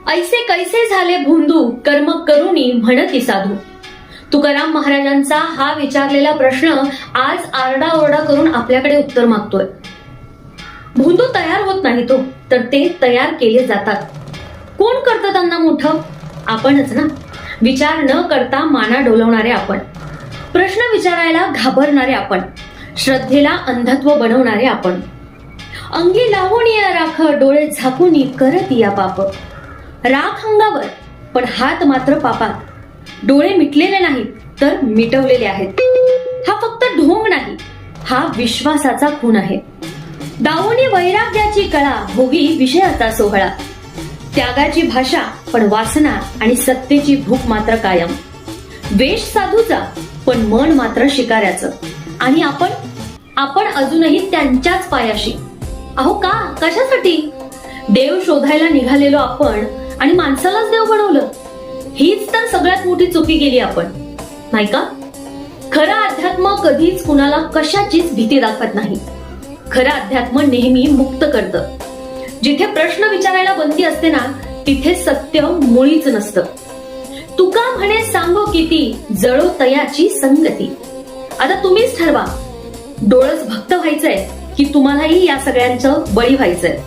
ऐसे कैसे झाले भोंदू कर्म करुनी म्हणती साधू. तुकाराम महाराजांचा हा विचारलेला प्रश्न आज आरडाओरडा करून आपल्याकडे उत्तर मागतोय. भोंदू तयार होत नाही तो, तर ते तयार केले जातात. कोण करतं त्यांना मोठं? आपणच ना. विचार न करता माना डोलवणारे आपण, प्रश्न विचारायला घाबरणारे आपण, श्रद्धेला अंधत्व बनवणारे आपण. अंगी लावून या राख डोळे झाकून करत या पाप. राख अंगावर पण हात मात्र पापात. डोळे मिटलेले नाहीत तर मिटवलेले आहेत. हा फक्त ढोंग नाही, हा विश्वासाचा खून आहे. दावणी वैराग्याची कळा भोगी विषयाचा सोहळा. त्यागाची भाषा पण वासना आणि सत्तेची भूक मात्र कायम. वेश साधूचा पण मन मात्र शिकाऱ्याचं. आणि आपण अजूनही त्यांच्याच पायाशी. अहो का? कशासाठी? देव शोधायला निघालेलो आपण आणि माणसालाच देव बनवलं. हीच तर सगळ्यात मोठी चुकी केली आपण, नाही का? खरं अध्यात्म कधीच कुणाला कशाचीच भीती दाखवत नाही. खरं अध्यात्म नेहमी मुक्त करतं. जिथे प्रश्न विचारायला बंदी असते ना, तिथे सत्य मुळीच नसतं. तुका म्हणे सांगो किती जळो तयाची संगती. आता तुम्हीच ठरवा, डोळस भक्त व्हायचंय की तुम्हालाही या सगळ्यांचं बळी व्हायचंय.